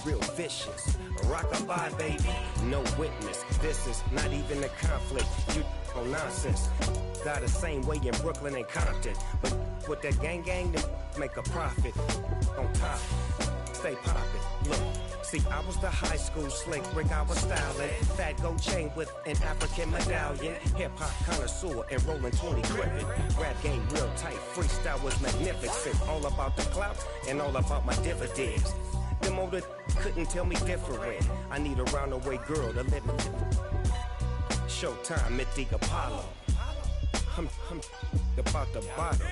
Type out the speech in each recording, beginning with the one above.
real vicious. Rock-a-bye, baby, no witness. This is not even a conflict. You on nonsense. Got the same way in Brooklyn and Compton. But with that gang, they make a profit. On top, stay poppin'. Look, see, I was the high school slick Rick, I was styling. Fat gold chain with an African medallion. Hip-hop connoisseur and rolling 20 crippin'. Rap game real tight, freestyle was magnificent. All about the clout and all about my dividends. Them older couldn't tell me different. I need a roundaway girl to let me. Showtime at the Apollo. I'm about the bottle.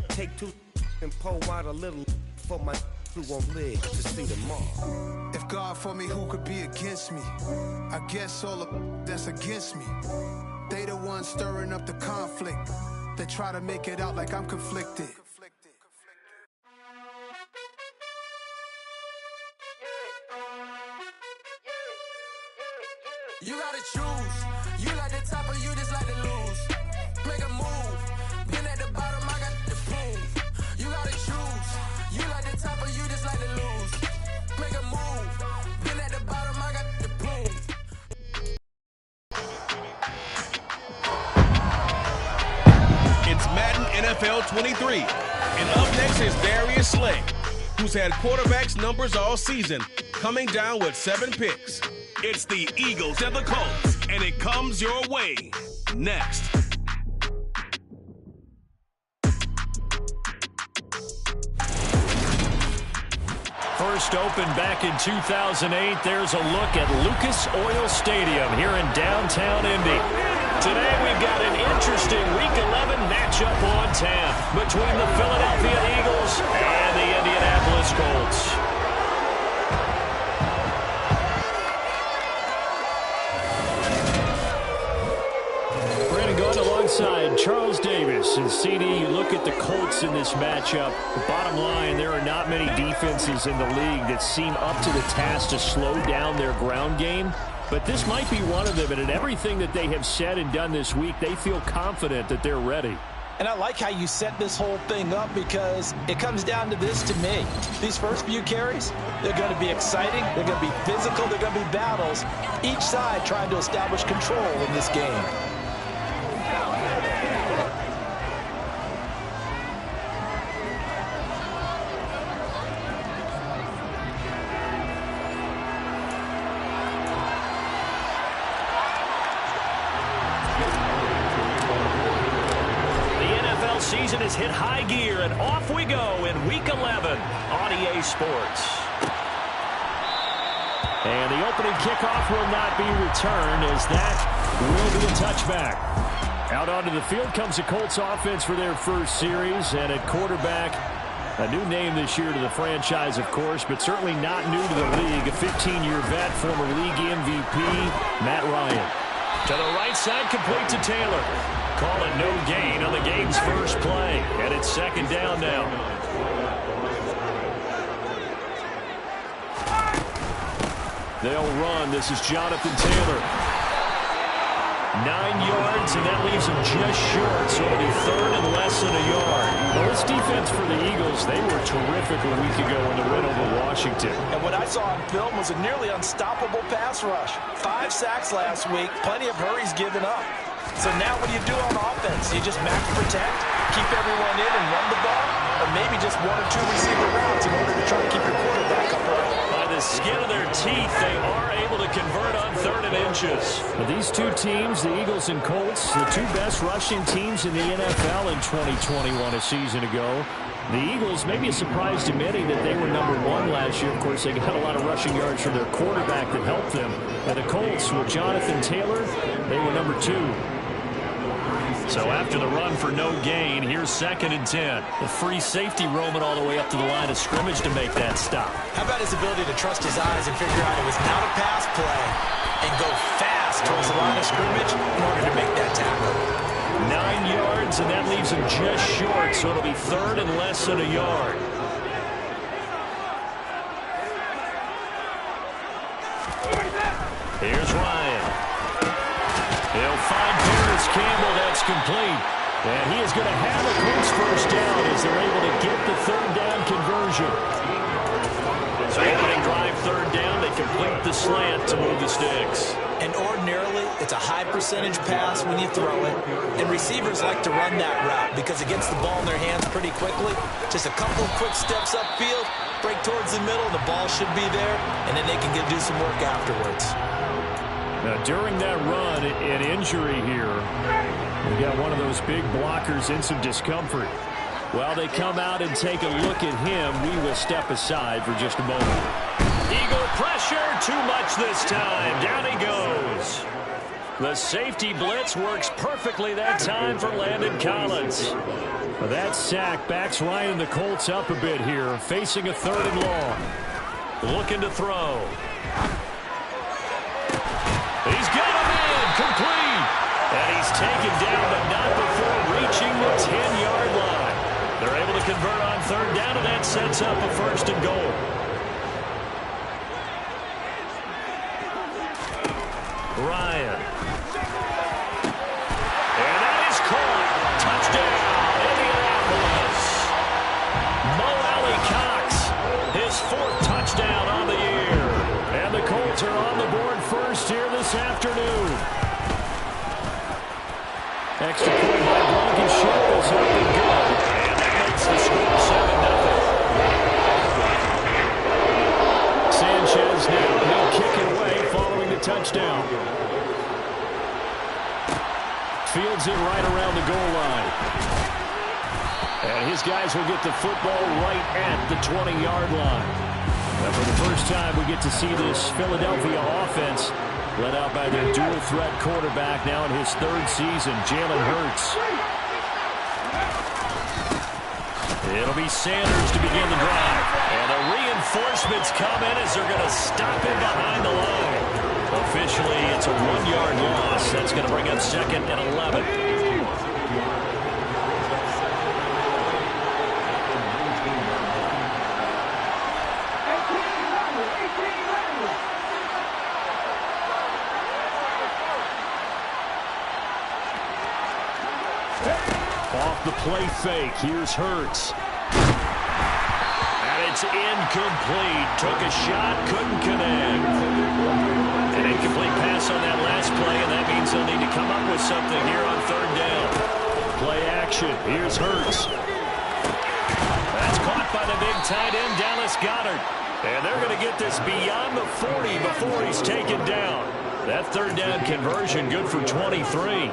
Take two and pour out a little for my who won't live to see tomorrow. If God for me, who could be against me? I guess all of that's against me. They the ones stirring up the conflict. They try to make it out like I'm conflicted. You gotta choose. You like the top or you just like to lose. Make a move. Been at the bottom, I got the proof. You gotta choose. You like the top or you just like to lose. Make a move. Been at the bottom, I got the proof. It's Madden NFL 23. And up next is Darius Slay, who's had quarterbacks numbers all season, coming down with 7 picks. It's the Eagles and the Colts, and it comes your way next. First opened back in 2008. There's a look at Lucas Oil Stadium here in downtown Indy. Today we've got an interesting Week 11 matchup on tap between the Philadelphia Eagles and the Indianapolis Colts. Alongside Charles Davis and CD, you look at the Colts in this matchup. The bottom line, there are not many defenses in the league that seem up to the task to slow down their ground game. But this might be one of them, and in everything that they have said and done this week, they feel confident that they're ready. And I like how you set this whole thing up because it comes down to this to me. These first few carries, they're going to be exciting, they're going to be physical, they're going to be battles. Each side trying to establish control in this game. Season has hit high gear, and off we go in Week 11 on EA Sports. And the opening kickoff will not be returned, as that will be a touchback. Out onto the field comes the Colts offense for their first series, and at quarterback, a new name this year to the franchise, of course, but certainly not new to the league. A 15-year vet, former league MVP, Matt Ryan. To the right side, complete to Taylor. Call it no gain on the game's first play. And it's second down now. They'll run. This is Jonathan Taylor. 9 yards, and that leaves him just short. So it'll be third and less than a yard. Well, this defense for the Eagles, they were terrific a week ago in the win over Washington. And what I saw on film was a nearly unstoppable pass rush. 5 sacks last week, plenty of hurries given up. So now what do you do on offense? You just max protect, keep everyone in and run the ball, or maybe just 1 or 2 receiver routes in order to try to keep your quarterback upright. By the skin of their teeth, they are able to convert on 3rd and inches. But these two teams, the Eagles and Colts, the two best rushing teams in the NFL in 2021 a season ago. The Eagles, maybe a surprise to many that they were number 1 last year. Of course, they got a lot of rushing yards from their quarterback that helped them. And the Colts, with Jonathan Taylor, they were number 2. So after the run for no gain, here's 2nd and 10. The free safety roaming all the way up to the line of scrimmage to make that stop. How about his ability to trust his eyes and figure out it was not a pass play and go fast towards the line of scrimmage in order to make that tackle. 9 yards, and that leaves him just short, so it'll be 3rd and less than a yard. Here's Ryan. He'll find Paris Campbell. That's complete. And he is going to have a Colts first down as they're able to get the 3rd down conversion. So opening drive, 3rd down. to move the sticks. And ordinarily, it's a high percentage pass when you throw it. And receivers like to run that route because it gets the ball in their hands pretty quickly. Just a couple of quick steps upfield, break towards the middle, the ball should be there, and then they can do some work afterwards. Now, during that run, an injury here. We got one of those big blockers in some discomfort. While they come out and take a look at him, we will step aside for just a moment. Eagle pressure, too much this time. Down he goes. The safety blitz works perfectly that time for Landon Collins. That sack backs Ryan and the Colts up a bit here, facing a 3rd and long. Looking to throw. He's got him in, complete. And he's taken down, but not before reaching the 10-yard line. They're able to convert on 3rd down, and that sets up a 1st and goal. Ryan. And that is caught. Touchdown, Indianapolis. Mo Alley Cox, his 4th touchdown on the year. And the Colts are on the board first here this afternoon. Extra point by Blankenship is up and good. And that makes the score 7-0. Sanchez now. He'll kick it away following the touchdown. Fields it right around the goal line. And his guys will get the football right at the 20-yard line. And for the first time, we get to see this Philadelphia offense led out by their dual-threat quarterback now in his 3rd season, Jalen Hurts. It'll be Sanders to begin the drive. And the reinforcements come in as they're going to stop him behind the line. Officially, it's a 1-yard loss. That's going to bring up 2nd and 11. Off the play fake, here's Hurts. And it's incomplete. Took a shot, couldn't connect. An incomplete pass on that last play, and that means they'll need to come up with something here on 3rd down. Play action, here's Hurts. That's caught by the big tight end, Dallas Goedert. And they're going to get this beyond the 40 before he's taken down. That 3rd down conversion good for 23.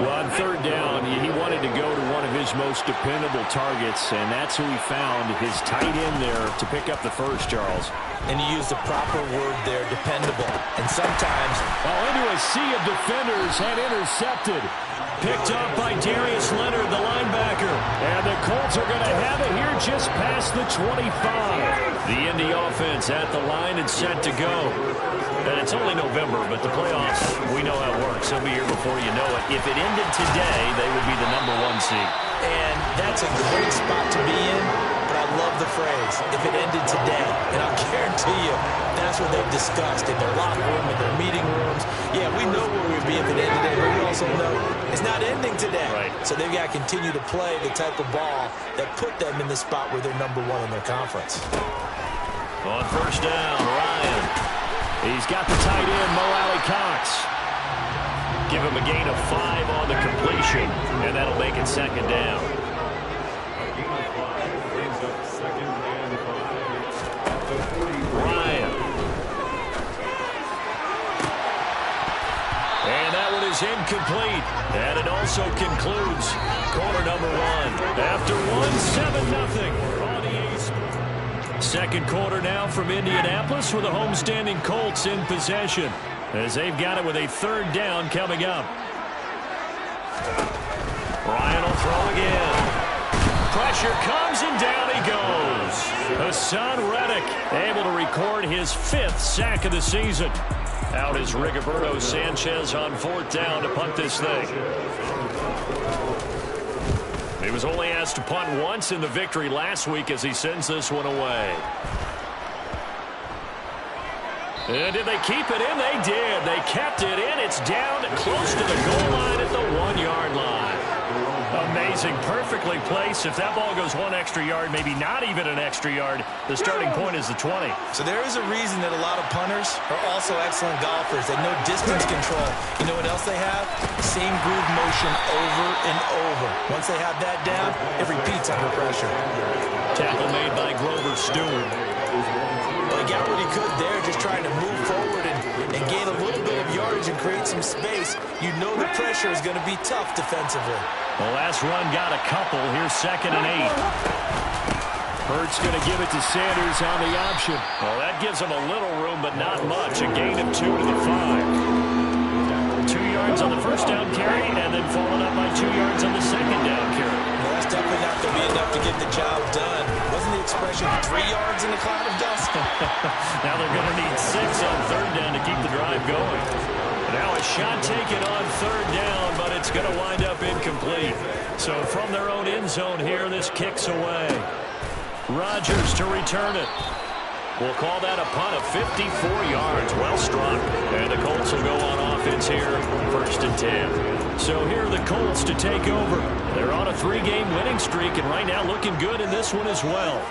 Well, on 3rd down, he wanted to go to one of his most dependable targets, and that's who he found, his tight end there, to pick up the first, Charles. And you used the proper word there, dependable. And sometimes... into a sea of defenders and intercepted. Picked up by Darius Leonard, the linebacker. And the Colts are going to have it here just past the 25. The Indy offense at the line and set to go. And it's only November, but the playoffs, we know how it works. They'll be here before you know it. If it ended today, they would be the #1 seed. And that's a great spot to be in, but I love the phrase, if it ended today. And I'll guarantee you, that's what they've discussed in their locker room, in their meeting rooms. Yeah, we know where we'd be if it ended today, but we also know it's not ending today. Right. So they've got to continue to play the type of ball that put them in the spot where they're #1 in their conference. On 1st down, Ryan. He's got the tight end, Mo Alley Cox. Give him a gain of 5 on the completion, and that'll make it 2nd down. Ryan. And that one is incomplete. And it also concludes quarter #1. After 7-0 on the East. 2nd quarter now from Indianapolis with the homestanding Colts in possession as they've got it with a 3rd down coming up. Ryan will throw again. Pressure comes and down he goes. Hassan Reddick able to record his 5th sack of the season. Out is Rigoberto Sanchez on 4th down to punt this thing. He was only asked to punt once in the victory last week as he sends this one away. And did they keep it in? They did. They kept it in. It's down close to the goal line at the 1-yard line. A Amazing. Perfectly placed. If that ball goes one extra yard, maybe not even an extra yard, the starting point is the 20. So there is a reason that a lot of punters are also excellent golfers. They know distance control. You know what else they have? Same groove motion over and over. Once they have that down, it repeats under pressure. Tackle made by Grover Stewart. Well, he got what he could there, just trying to move forward and gain a little bit of yardage and create some space. You know the pressure is going to be tough defensively. The last run got a couple. Here's 2nd and 8. Hurts going to give it to Sanders on the option. Well, that gives him a little room, but not much. A gain of 2 to the 5. 2 yards on the first down carry, and then followed up by 2 yards on the second down carry. Well, that's definitely not going to be enough to get the job done. Wasn't the expression 3 yards in the cloud of dust? Now they're going to need 6 on 3rd down to keep the drive going. Now a shot taken on 3rd down, but it's going to wind up incomplete. So from their own end zone here, this kicks away. Rodgers to return it. We'll call that a punt of 54 yards. Well struck. And the Colts will go on offense here, 1st and 10. So here are the Colts to take over. They're on a 3-game winning streak, and right now looking good in this one as well.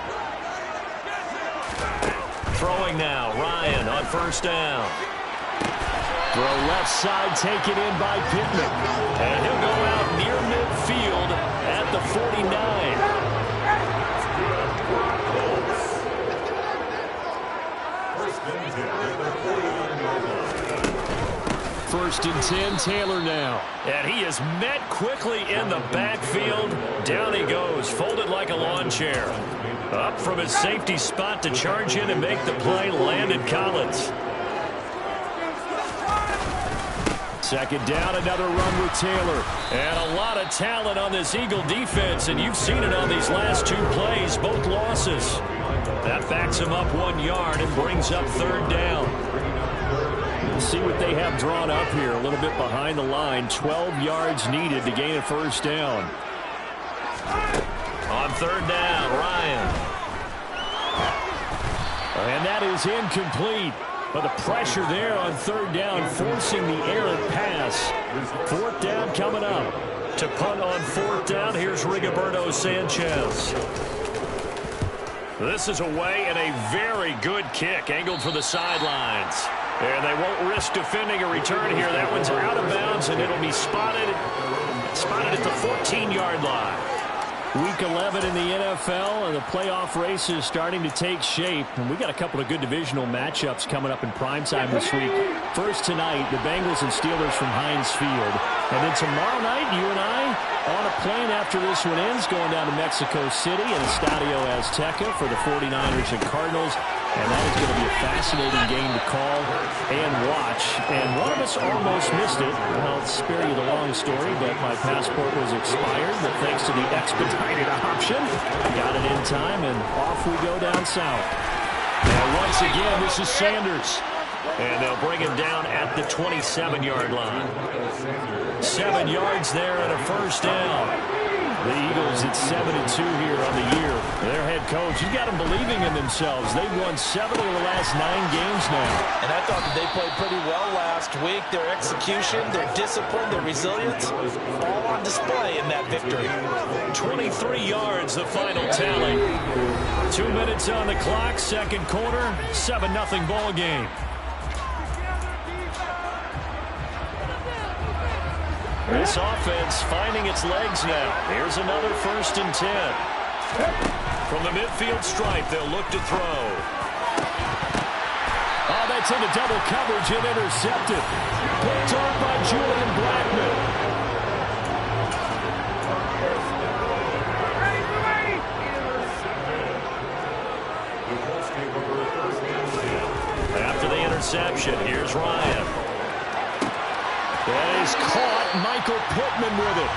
Throwing now, Ryan on 1st down. Throw left side taken in by Pittman. And he'll go out near midfield at the 49. First and 10, Taylor now. And he is met quickly in the backfield. Down he goes, folded like a lawn chair. Up from his safety spot to charge in and make the play, Landon Collins. 2nd down, another run with Taylor. And a lot of talent on this Eagle defense, and you've seen it on these last 2 plays, both losses. That backs him up 1 yard and brings up 3rd down. We'll see what they have drawn up here, a little bit behind the line. 12 yards needed to gain a 1st down. On 3rd down, Ryan. And that is incomplete. But the pressure there on 3rd down, forcing the errant pass. 4th down coming up. To punt on 4th down, here's Rigoberto Sanchez. This is away and a very good kick, angled for the sidelines. And they won't risk defending a return here. That one's out of bounds, and it'll be spotted at the 14-yard line. Week 11 in the NFL, and the playoff race is starting to take shape. And we got a couple of good divisional matchups coming up in primetime this week. First tonight, the Bengals and Steelers from Heinz Field. And then tomorrow night, you and I on a plane after this one ends, going down to Mexico City and Estadio Azteca for the 49ers and Cardinals. And that is going to be a fascinating game to call and watch. And one of us almost missed it. I'll spare you the long story, but my passport was expired. But thanks to the expedited option, got it in time, and off we go down south. Now once again, this is Sanders. And they'll bring him down at the 27-yard line. 7 yards there and a 1st down. The Eagles at 7-2 here on the year. Their head coach, you got them believing in themselves. They've won 7 of the last 9 games now. And I thought that they played pretty well last week. Their execution, their discipline, their resilience, all on display in that victory. 23 yards, the final tally. 2 minutes on the clock, 2nd quarter, 7-0 ball game. This offense finding its legs now. Here's another 1st and 10. From the midfield stripe, they'll look to throw. Oh, that's into double coverage and intercepted. Picked off by Julian Blackman. After the interception, here's Ryan. That is caught. Michael Pittman with it.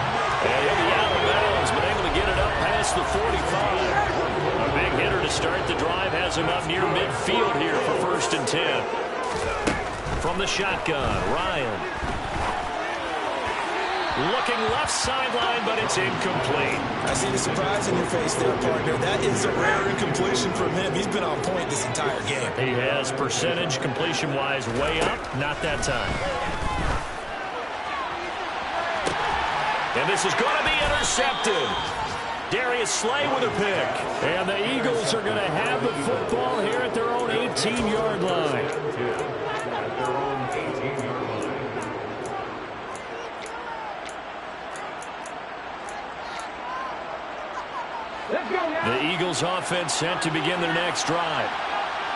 And he'll be out of bounds, but able to get it up past the 45. A big hitter to start the drive has him up near midfield here for 1st and 10. From the shotgun, Ryan. Looking left sideline, but it's incomplete. I see the surprise in your face there, partner. That is a rare incompletion from him. He's been on point this entire game. He has percentage completion-wise way up. Not that time. And this is going to be intercepted. Darius Slay with a pick. And the Eagles are going to have the football here at their own 18-yard line. The Eagles offense set to begin their next drive.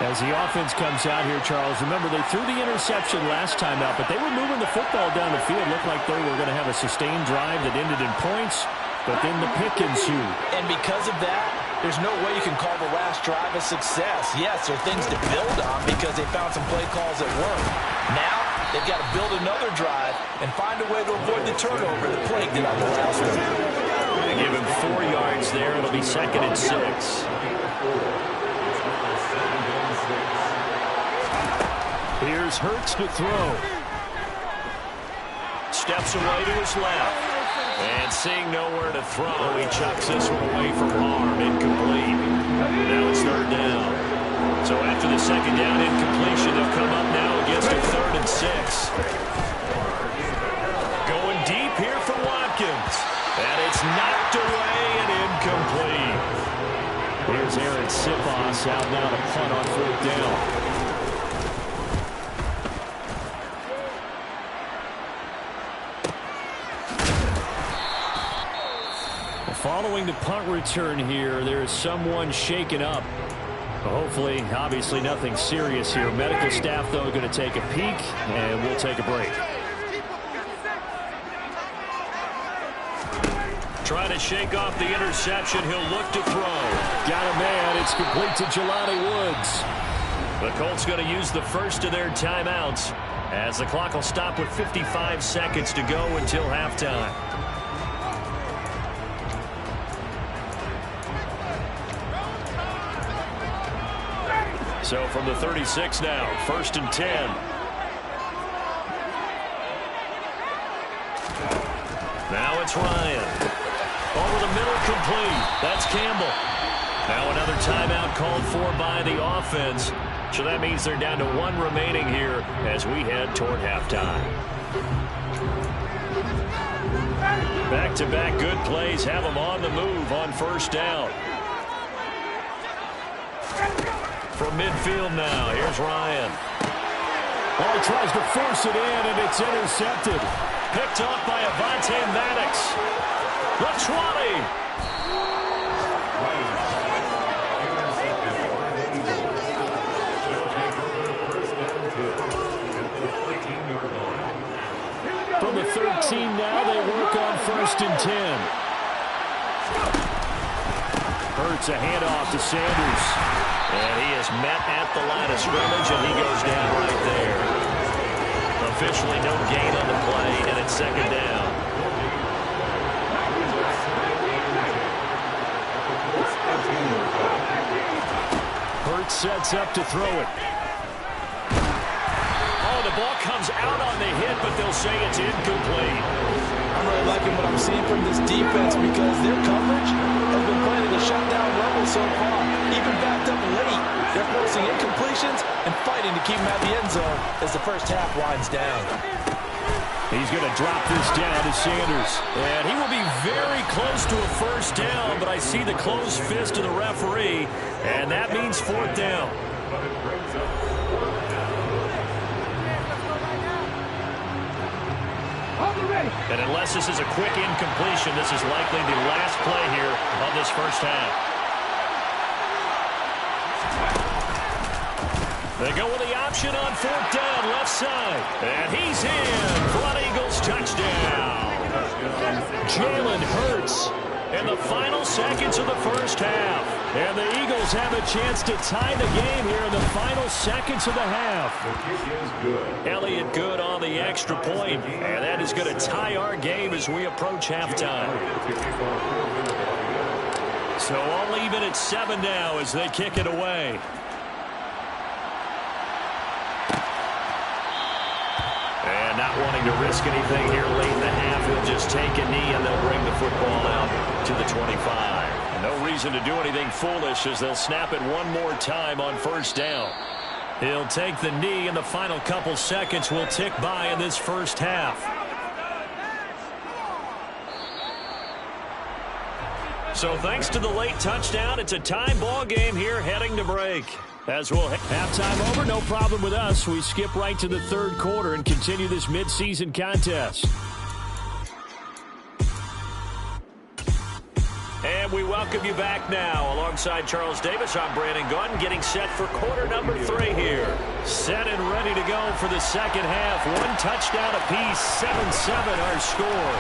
As the offense comes out here, Charles, remember they threw the interception last time out, but they were moving the football down the field. Looked like they were going to have a sustained drive that ended in points, but then the pick ensued. And because of that, there's no way you can call the last drive a success. Yes, there are things to build on because they found some play calls that work. Now, they've got to build another drive and find a way to avoid the turnover that plagued it on the last one. They give him 4 yards there. It'll be 2nd and 6. Here's Hurts to throw. Steps away to his left. And seeing nowhere to throw, he chucks this one away from harm. Incomplete. Now it's 3rd down. So after the 2nd down incompletion, they'll come up now against a 3rd and 6. Going deep here for Watkins. And it's knocked away and incomplete. Here's Aaron Sipos out now to punt on 4th down. Following the punt return here, there is someone shaken up. Hopefully, obviously nothing serious here. Medical staff, though, going to take a peek, and we'll take a break. Trying to shake off the interception. He'll look to throw. Got a man. It's complete to Jelani Woods. The Colts going to use the first of their timeouts as the clock will stop with 55 seconds to go until halftime. So from the 36 now, 1st and 10. Now it's Ryan. Over the middle, complete. That's Campbell. Now another timeout called for by the offense. So that means they're down to 1 remaining here as we head toward halftime. Back-to-back good plays have them on the move on 1st down. From midfield now, here's Ryan. Oh, he tries to force it in, and it's intercepted. Picked off by Avonte Maddox. The 20. From the 13 now, they work on 1st and 10. Hurts a handoff to Sanders. And he is met at the line of scrimmage, and he goes down right there. Officially no gain on the play, and it's 2nd down. Hurts sets up to throw it. Oh, the ball comes out on the hit, but they'll say it's incomplete. I'm really liking what I'm seeing from this defense because their coverage has been playing at a shutdown level so far. Even backed up late, they're forcing incompletions and fighting to keep them at the end zone as the first half winds down. He's going to drop this down to Sanders. And he will be very close to a 1st down, but I see the closed fist of the referee, and that means 4th down. And unless this is a quick incompletion, this is likely the last play here of this 1st half. They go with the option on 4th down, left side. And he's in for an Eagles touchdown. Jalen Hurts in the final seconds of the 1st half. And the Eagles have a chance to tie the game here in the final seconds of the half. Elliott good on the extra point, and that is going to tie our game as we approach halftime. So all even at 7 now as they kick it away. And not wanting to risk anything here late in the half, he'll just take a knee and they'll bring the football out to the 25. And no reason to do anything foolish as they'll snap it one more time on 1st down. He'll take the knee, and the final couple seconds will tick by in this 1st half. So thanks to the late touchdown, it's a tie ball game here heading to break. As we'll halftime over, no problem with us. We skip right to the third quarter and continue this midseason contest. And we welcome you back now. Alongside Charles Davis, I'm Brandon Gordon, getting set for quarter number 3 here. Set and ready to go for the second half. 1 touchdown apiece, 7-7 our score.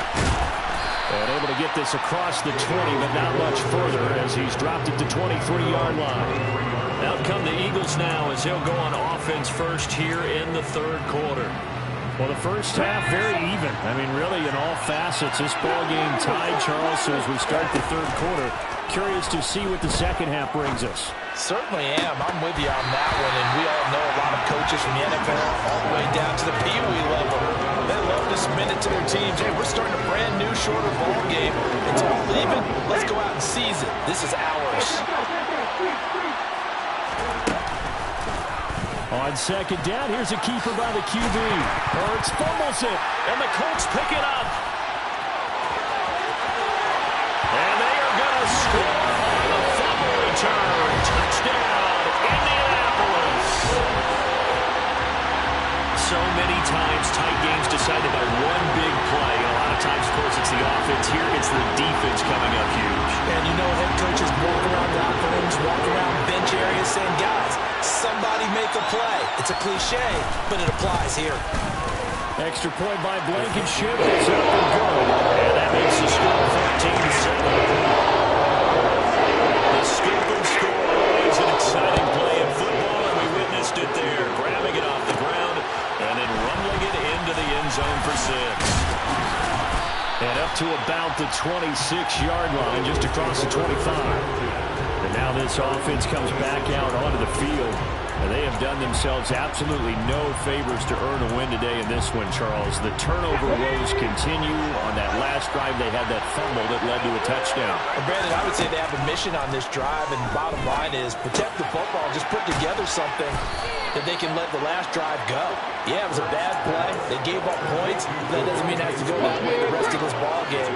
And able to get this across the 20, but not much further as he's dropped it to 23-yard line. Out come the Eagles now as he'll go on offense first here in the third quarter. Well, the first half, very even. I mean, really, in all facets, this ball game tied, Charles. So as we start the third quarter, curious to see what the second half brings us. Certainly am. I'm with you on that one. And we all know a lot of coaches from the NFL all the way down to the Pee Wee level. They love to submit it to their teams. Hey, we're starting a brand new, shorter ball game. It's all even. Let's go out and seize it. This is ours. On second down, here's a keeper by the QB. Hurts fumbles it, and the Colts pick it up. And they are going to score on the fumble return. Touchdown, Indianapolis. So many times tight games decided by one big play. A lot of times, of course, it's the offense. Here it's the defense coming up huge. And you know head coaches walk around locker rooms, walk around bench areas saying, guys, somebody make a play. It's a cliche, but it applies here. Extra point by Blankenship. It's up and good. And that makes the score 14-7. The scoop and score always an exciting play in football, and we witnessed it there. Grabbing it off the ground and then rumbling it into the end zone for 6. And up to about the 26-yard line, just across the 25. And now this offense comes back out onto the field. And they have done themselves absolutely no favors to earn a win today in this one, Charles. The turnover woes continue. On that last drive, they had that fumble that led to a touchdown. Well, Brandon, I would say they have a mission on this drive, and bottom line is protect the football. Just put together something that they can let the last drive go. Yeah, it was a bad play. They gave up points. But that doesn't mean it has to go that way the rest of this ball game.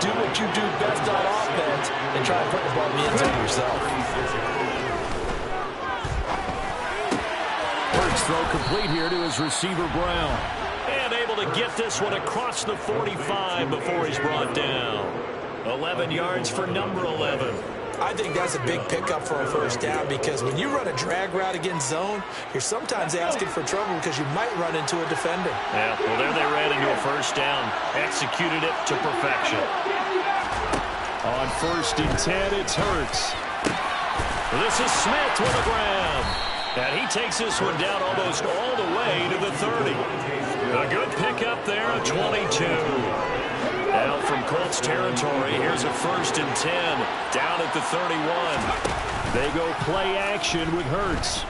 Do what you do best on offense and try and put the ball in the end zone yourself. Hurts throw complete here to his receiver, Brown. And able to get this one across the 45 before he's brought down. 11 yards for number 11. I think that's a big pickup for a first down because when you run a drag route against zone, you're sometimes asking for trouble because you might run into a defender. Yeah, well, there they ran into a first down. Executed it to perfection. On 1st and 10, it's Hurts. This is Smith with a grab. And he takes this one down almost all the way to the 30. A good pickup there, a 22. Now from Colts territory, here's a 1st and 10 down at the 31. They go play action with Hurts.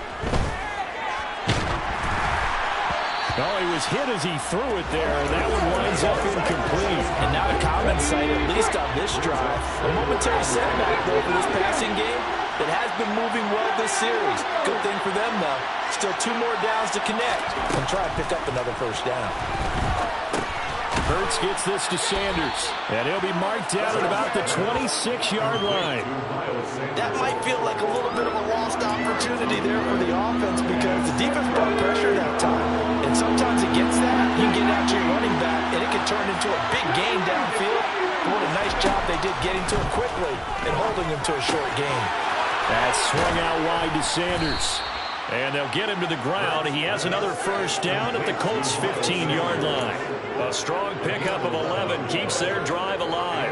Oh, he was hit as he threw it there, and that one winds up incomplete. And not a common sight, at least on this drive. A momentary setback, though, for this passing game. It has been moving well this series. Good thing for them, though. Still 2 more downs to connect and try and pick up another first down. Hurts gets this to Sanders, and he'll be marked down at about the 26-yard line. That might feel like a little bit of a lost opportunity there for the offense because the defense brought pressure that time. And sometimes against that, you can get out your running back, and it can turn into a big gain downfield. But what a nice job they did getting to him quickly and holding him to a short gain. That swung out wide to Sanders. And they'll get him to the ground. He has another first down at the Colts' 15-yard line. A strong pickup of 11 keeps their drive alive.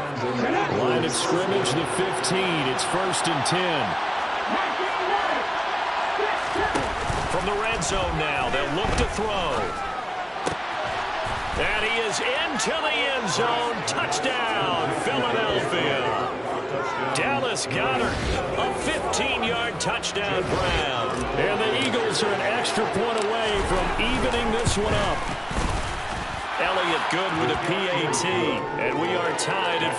Line of scrimmage, the 15. It's 1st and 10. From the red zone now, they'll look to throw. And he is into the end zone. Touchdown, Philadelphia. Dallas Goedert, a 15-yard touchdown grab. And the Eagles are an extra point away from evening this one up. Elliott good with a PAT, and we are tied at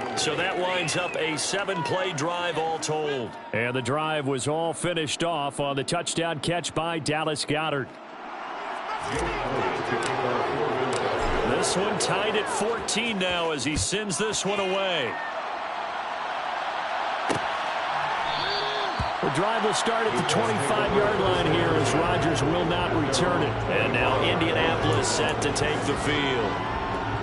14. So that winds up a 7-play drive all told. And the drive was all finished off on the touchdown catch by Dallas Goedert. This one tied at 14 now as he sends this one away. The drive will start at the 25-yard line here as Rodgers will not return it. And now Indianapolis set to take the field.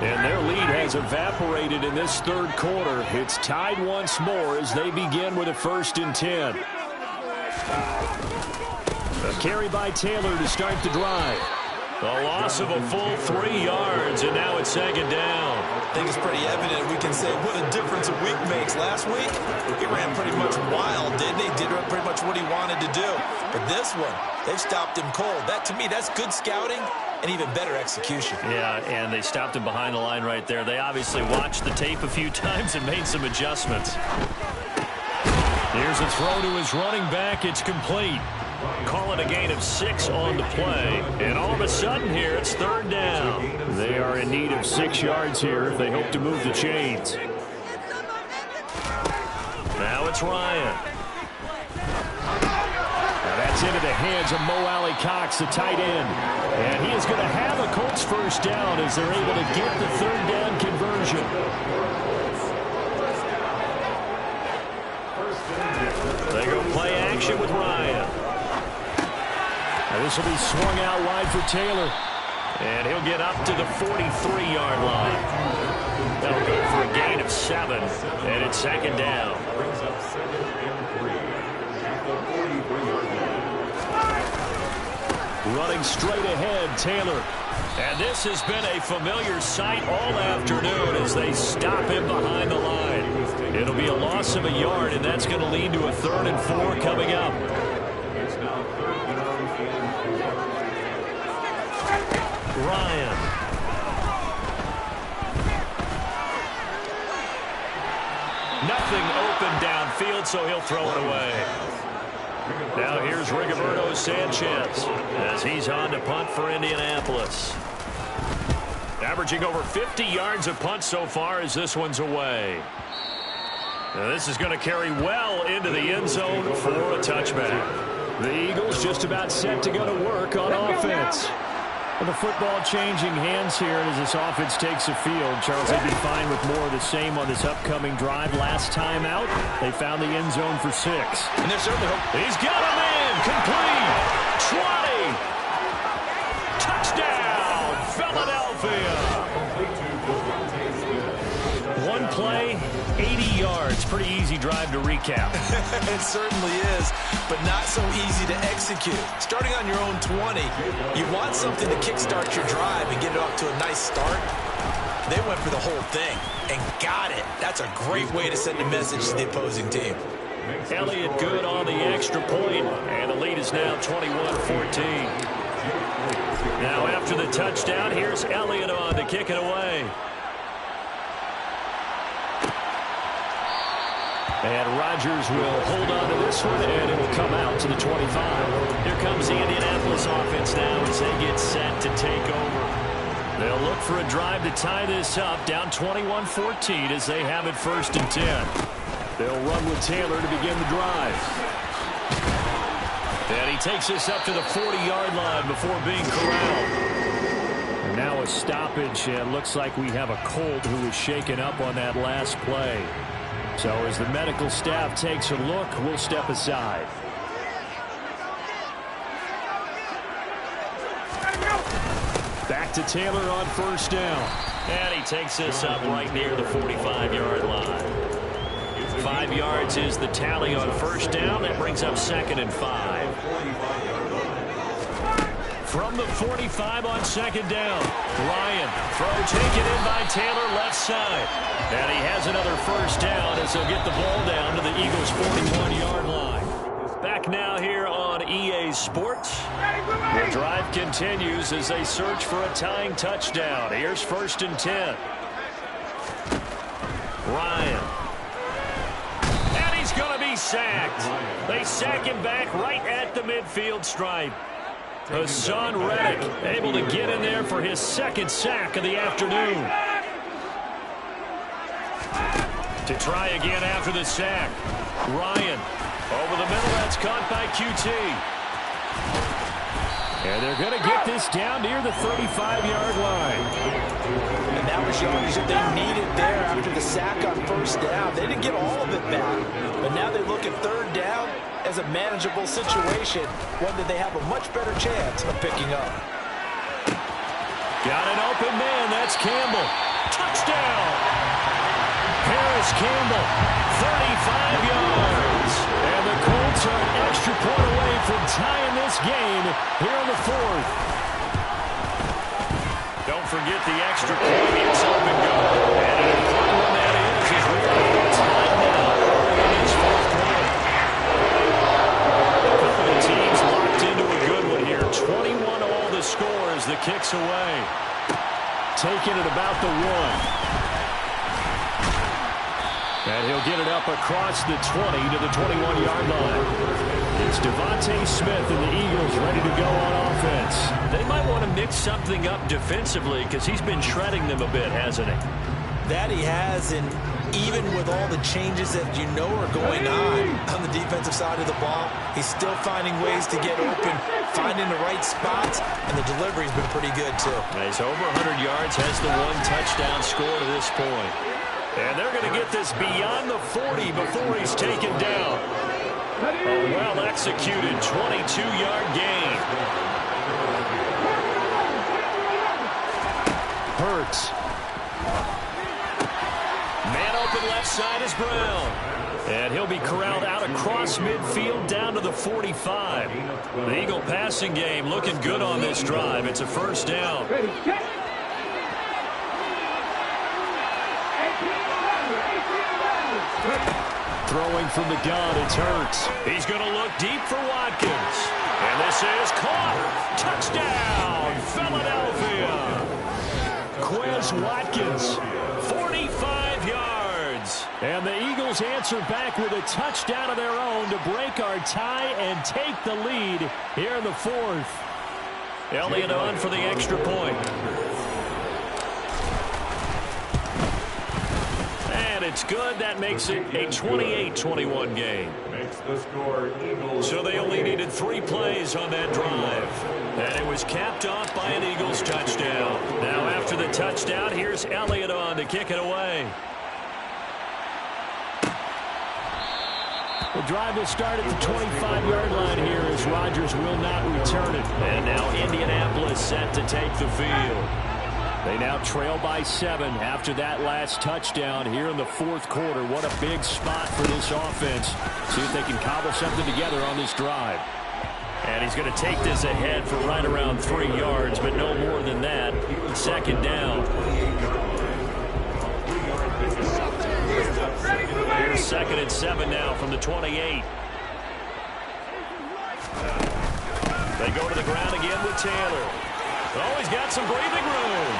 And their lead has evaporated in this third quarter. It's tied once more as they begin with a 1st and 10. A carry by Taylor to start the drive. A loss of a full 3 yards, and now it's 2nd down. I think it's pretty evident we can say what a difference a week makes. Last week, he ran pretty much wild, didn't he? Did pretty much what he wanted to do. But this one, they've stopped him cold. That, to me, that's good scouting and even better execution. Yeah, and they stopped him behind the line right there. They obviously watched the tape a few times and made some adjustments. Here's a throw to his running back. It's complete. Call it a gain of 6 on the play. And all of a sudden here, it's 3rd down. They are in need of 6 yards here if they hope to move the chains. Now it's Ryan. Now that's into the hands of Mo Alley-Cox, the tight end. And he is going to have a Colts 1st down as they're able to get the 3rd down conversion. They go play action with Ryan. Now this will be swung out wide for Taylor. And he'll get up to the 43-yard line. That'll go for a gain of 7. And it's 2nd down. Running straight ahead, Taylor. And this has been a familiar sight all afternoon as they stop him behind the line. It'll be a loss of a yard, and that's going to lead to a 3rd and 4 coming up. Ryan. Nothing open downfield, so he'll throw it away. Now here's Rigoberto Sanchez as he's on to punt for Indianapolis. Averaging over 50 yards a punt so far as this one's away. Now this is going to carry well into the end zone for a touchback. The Eagles just about set to go to work on offense. Well, the football changing hands here as this offense takes the field. Charles, they'd be fine with more of the same on this upcoming drive. Last time out, they found the end zone for 6. And they're certainly hoping. He's got a man. Complete. 20. Touchdown, Philadelphia. One play, 80 yards. Pretty easy drive to recap. It certainly is, but not so easy to execute. Starting on your own 20, you want something to kickstart your drive and get it off to a nice start. They went for the whole thing and got it. That's a great way to send a message to the opposing team. Elliott good on the extra point, and the lead is now 21-14. Now after the touchdown, here's Elliott on to kick it away. And Rodgers will hold on to this one, and it will come out to the 25. Here comes the Indianapolis offense now as they get set to take over. They'll look for a drive to tie this up, down 21-14 as they have it 1st and 10. They'll run with Taylor to begin the drive. And he takes this up to the 40-yard line before being corralled. And now a stoppage, and looks like we have a Colt who was shaken up on that last play. So as the medical staff takes a look, we'll step aside. Back to Taylor on 1st down. And he takes this up right near the 45-yard line. 5 yards is the tally on 1st down. That brings up 2nd and 5. From the 45 on 2nd down. Ryan, throw taken in by Taylor, left side. And he has another 1st down as he'll get the ball down to the Eagles' 41-yard line. Back now here on EA Sports. The drive continues as they search for a tying touchdown. Here's 1st and 10. Ryan. And he's going to be sacked. They sack him back right at the midfield stripe. Hassan Reddick able to get in there for his 2nd sack of the afternoon. To try again after the sack. Ryan over the middle. That's caught by QT. And they're going to get this down near the 35-yard line. And that was yardage that they needed there after the sack on first down. They didn't get all of it back, but now they look at third down as a manageable situation, one that they have a much better chance of picking up. Got an open man. That's Campbell. Touchdown! Harris Campbell, 35 yards. And the Colts are an extra point away from tying this game here in the fourth. Don't forget the extra point. It's up and go. And an important one that is we are tied now early in this fourth quarter. A couple of teams locked into a good one here. 21 all the score as the kick's away. Taking it about the 1. And he'll get it up across the 20 to the 21-yard line. It's Devontae Smith and the Eagles ready to go on offense. They might want to mix something up defensively because he's been shredding them a bit, hasn't he? That he has, and even with all the changes that you know are going on the defensive side of the ball, he's still finding ways to get open, finding the right spots, and the delivery's been pretty good too. He's over 100 yards, has the 1 touchdown score to this point. And they're going to get this beyond the 40 before he's taken down. A well-executed 22-yard gain. Hurts. Man open left side is Brown. And he'll be corralled out across midfield down to the 45. The Eagle passing game looking good on this drive. It's a first down. Throwing from the gun, it's Hurts. He's going to look deep for Watkins. And this is caught. Touchdown, Philadelphia. Quez Watkins, 45 yards. And the Eagles answer back with a touchdown of their own to break our tie and take the lead here in the fourth. Elliott on for the extra point. And it's good. That makes it a 28-21 game. So they only needed 3 plays on that drive. And it was capped off by an Eagles touchdown. Now after the touchdown, here's Elliott on to kick it away. The drive will start at the 25-yard line here as Rodgers will not return it. And now Indianapolis set to take the field. They now trail by 7 after that last touchdown here in the fourth quarter. What a big spot for this offense. See if they can cobble something together on this drive. And he's going to take this ahead for right around 3 yards, but no more than that. Second down. Here's 2nd and 7 now from the 28. They go to the ground again with Taylor. Oh, he's got some breathing room.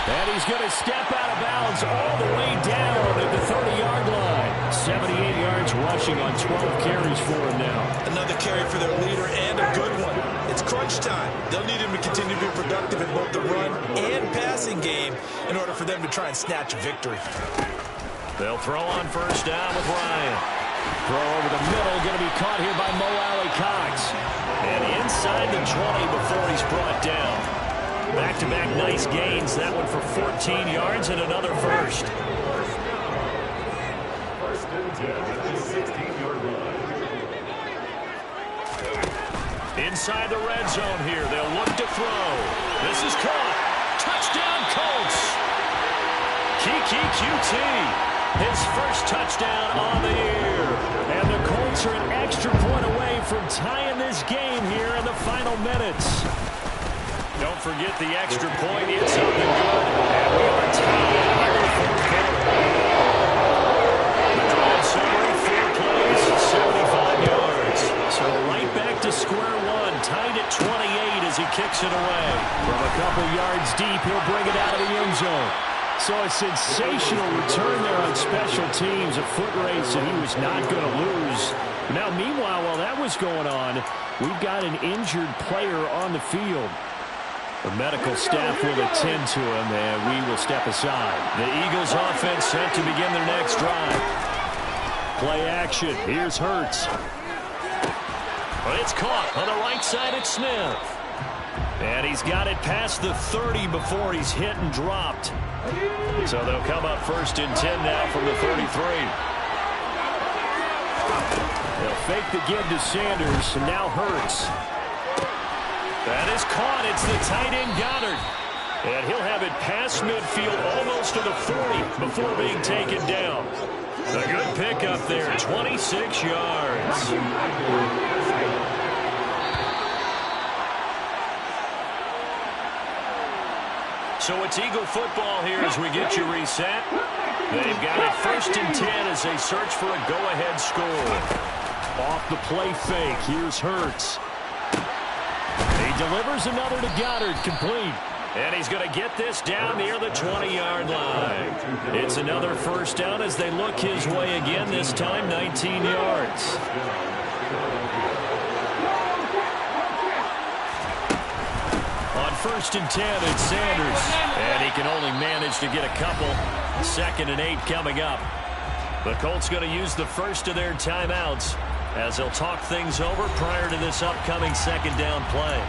And he's going to step out of bounds all the way down at the 30-yard line. 78 yards rushing on 12 carries for him now. Another carry for their leader and a good one. It's crunch time. They'll need him to continue to be productive in both the run and passing game in order for them to try and snatch a victory. They'll throw on first down with Ryan. Throw over the middle, going to be caught here by Mo Alley-Cox. And inside the 20 before he's brought down. Back-to-back nice gains. That one for 14 yards and another first. Inside the red zone here. They'll look to throw. This is caught. Touchdown, Colts. Kiki QT. His first touchdown on the year. And the Colts are an extra point away from tying this game here in the final minutes. Don't forget the extra point. It's up and good. And we are tied here in the fourth quarter. The drive summary, 4 plays, 75 yards. So right back to square one. Tied at 28 as he kicks it away. From a couple yards deep, he'll bring it out of the end zone. So a sensational return there on special teams. A foot race that he was not going to lose. Now, meanwhile, while that was going on, we've got an injured player on the field. The medical staff will attend to him, and we will step aside. The Eagles offense set to begin their next drive. Play action. Here's Hurts. It's caught on the right side at Smith. And he's got it past the 30 before he's hit and dropped. So they'll come up 1st and 10 now from the 33. They'll fake the give to Sanders, and now Hurts. That is caught. It's the tight end Goddard. And he'll have it past midfield almost to the 40 before being taken down. A good pickup there, 26 yards. So it's Eagle football here as we get you reset. They've got it 1st and 10 as they search for a go-ahead score. Off the play fake, here's Hurts. He delivers another to Goddard, complete. And he's going to get this down near the 20-yard line. It's another 1st down as they look his way again, this time 19 yards. On 1st and 10, it's Sanders. And he can only manage to get a couple. 2nd and 8 coming up. The Colts going to use the first of their timeouts as they'll talk things over prior to this upcoming 2nd down play.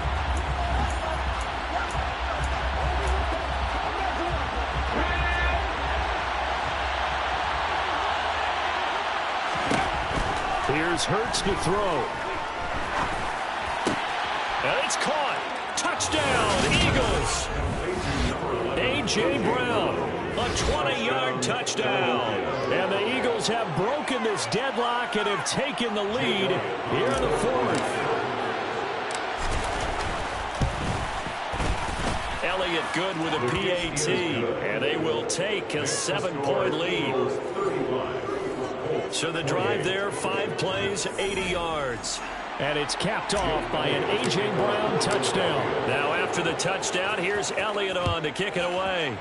Here's Hurts to throw. And it's caught. Touchdown, Eagles. A.J. Brown, a 20-yard touchdown. And the Eagles have broken this deadlock and have taken the lead here in the 4th. Elliott good with a PAT, and they will take a 7-point lead. So the drive there, 5 plays, 80 yards. And it's capped off by an A.J. Brown touchdown. Now after the touchdown, here's Elliott on to kick it away.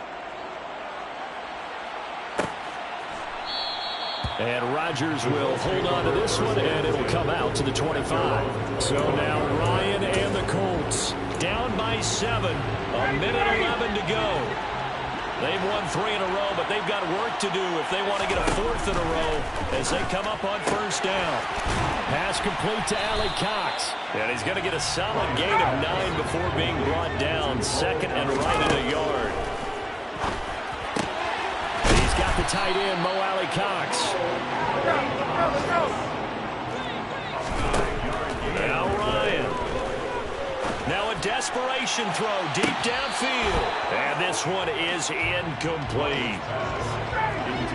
And Rodgers will hold on to this one, and it'll come out to the 25. So now Ryan and the Colts down by 7. A minute 11 to go. They've won 3 in a row, but they've got work to do if they want to get a 4th in a row as they come up on 1st down. Pass complete to Allie Cox. And he's going to get a solid gain of 9 before being brought down. 2nd and right at a yard. He's got the tight end, Mo Allie Cox. Now Ryan. Now a desperation throw deep downfield. And this one is incomplete.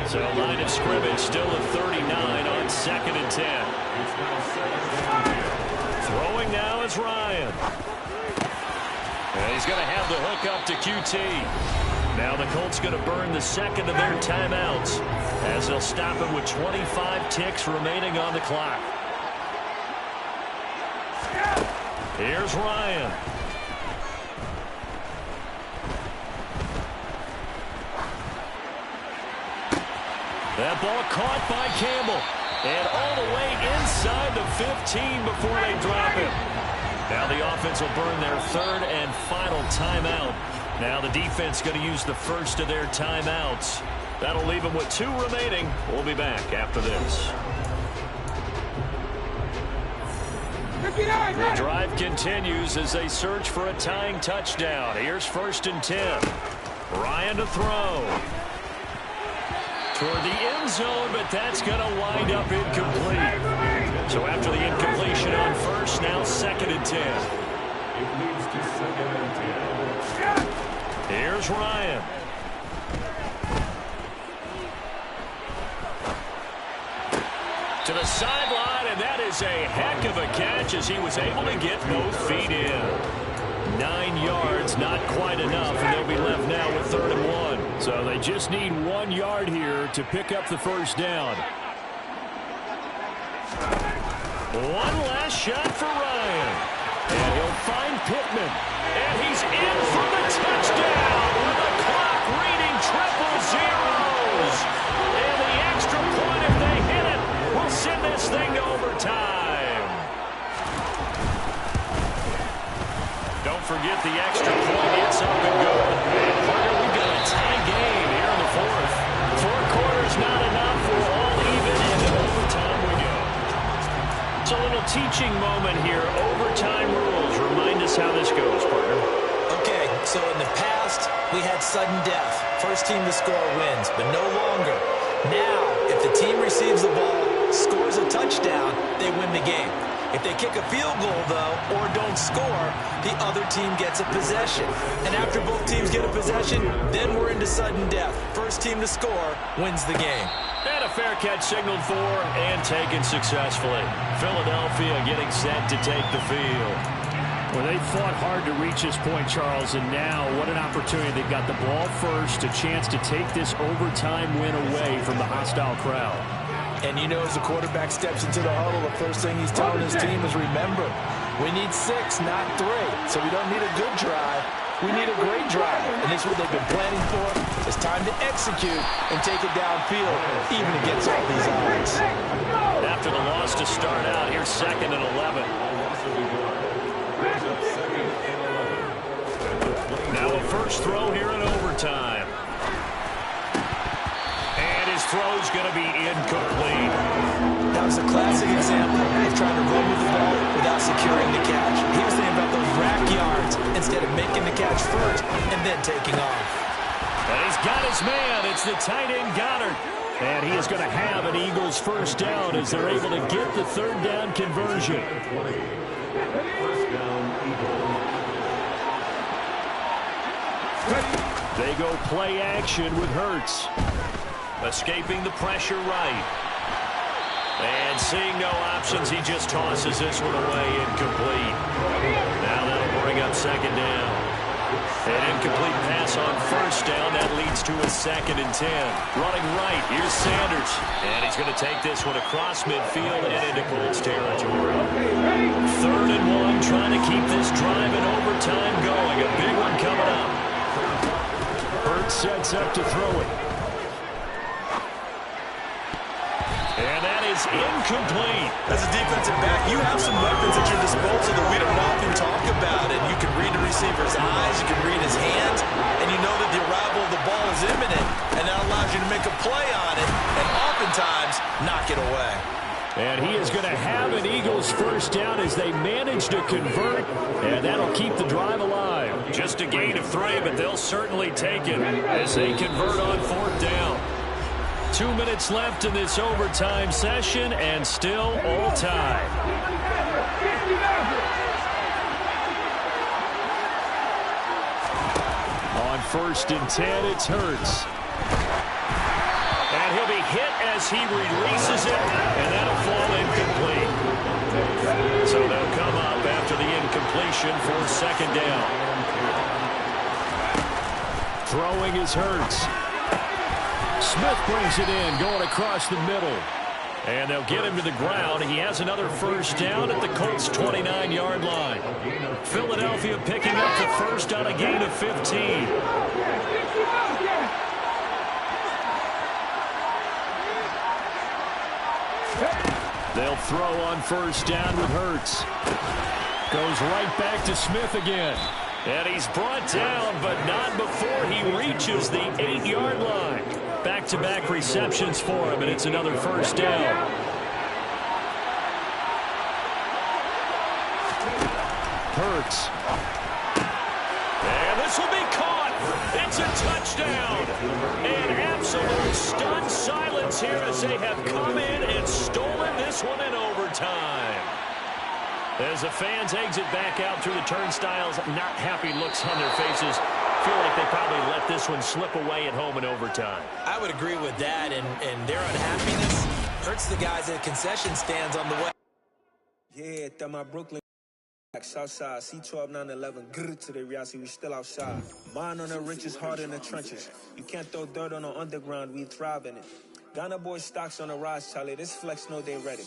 So line of scrimmage still at 39 on 2nd and 10. Throwing now is Ryan. And he's going to have the hook up to QT. Now the Colts going to burn the 2nd of their timeouts as they'll stop it with 25 ticks remaining on the clock. Here's Ryan. That ball caught by Campbell. And all the way inside the 15 before they drop it. Now the offense will burn their 3rd and final timeout. Now the defense going to use the first of their timeouts. That'll leave them with 2 remaining. We'll be back after this. The drive continues as they search for a tying touchdown. Here's 1st and 10. Ryan to throw. Toward the end zone, but that's going to wind up incomplete. So after the incompletion on 1st, now 2nd and 10. Here's Ryan. To the sideline, and that is a heck of a catch as he was able to get both feet in. 9 yards, not quite enough, and they'll be left now with 3rd and 1. So they just need 1 yard here to pick up the 1st down. One last shot for Ryan. And he'll find Pittman. And he's in for the touchdown with the clock reading triple zeros. And the extra point, if they hit it, will send this thing to overtime. Don't forget the extra point. It's up and good. And Parker, we've got a tie game here in the 4th. 4 quarters not enough. We're all even, and to overtime we go. It's a little teaching moment here. Overtime rules. Remind us how this goes, partner. Okay, so in the past, we had sudden death. First team to score wins, but no longer. Now, if the team receives the ball, scores a touchdown, they win the game. If they kick a field goal, though, or don't score, the other team gets a possession. And after both teams get a possession, then we're into sudden death. First team to score wins the game. And a fair catch signaled for and taken successfully. Philadelphia getting set to take the field. Well, they fought hard to reach this point, Charles, and now what an opportunity. They've got the ball first, a chance to take this overtime win away from the hostile crowd. And you know, as the quarterback steps into the huddle, the first thing he's telling his team is, remember, we need 6, not 3. So we don't need a good drive. We need a great drive. And this is what they've been planning for. It's time to execute and take it downfield, even against all these odds. After the loss to start out, here's 2nd and 11. Now a first throw here in overtime. And his throw's going to be incomplete. That was a classic example of trying to run with the ball without securing the catch. He was thinking about those rack yards instead of making the catch first and then taking off. And he's got his man. It's the tight end Goddard. And he is going to have an Eagles first down as they're able to get the 3rd down conversion. They go play action with Hurts. Escaping the pressure right. And seeing no options, he just tosses this one away, incomplete. Now that'll bring up 2nd down. An incomplete pass on 1st down. That leads to a 2nd and 10. Running right, here's Sanders. And he's going to take this one across midfield and into Colts territory. 3rd and 1, trying to keep this drive in overtime going. A big one coming up. Hurts sets up to throw it. And that is incomplete. As a defensive back, you have some weapons at your disposal that we don't often talk about. And you can read the receiver's eyes, you can read his hands, and you know that the arrival of the ball is imminent. And that allows you to make a play on it and oftentimes knock it away. And he is going to have an Eagles first down as they manage to convert, and that'll keep the drive alive. Just a gain of 3, but they'll certainly take it as they convert on 4th down. 2 minutes left in this overtime session, and still all time. On 1st and 10, it's Hurts. And he'll be hit as he releases it, and that'll fall incomplete. So they'll come up after the incompletion for 2nd down. Throwing is Hurts. Smith brings it in, going across the middle. And they'll get him to the ground. He has another first down at the Colts' 29-yard line. Philadelphia picking up the first on a gain of 15. They'll throw on 1st down with Hurts. Goes right back to Smith again. And he's brought down, but not before he reaches the 8-yard line. Back-to-back receptions for him, and it's another first down. Hurts. And this will be caught. It's a touchdown. And absolute stunned silence here as they have come in and stolen this one in overtime. As the fans exit back out through the turnstiles, not happy looks on their faces. Feel like they probably let this one slip away at home in overtime. I would agree with that, and their unhappiness hurts the guys at concession stands on the way. Yeah, that my Brooklyn Southside, C12, 911, grr to the reality, we still outside. Mine on the riches, hard in the trenches. You can't throw dirt on the underground, we thrive in it. Ghana boy stocks on the rise, Charlie, this flex know they ready.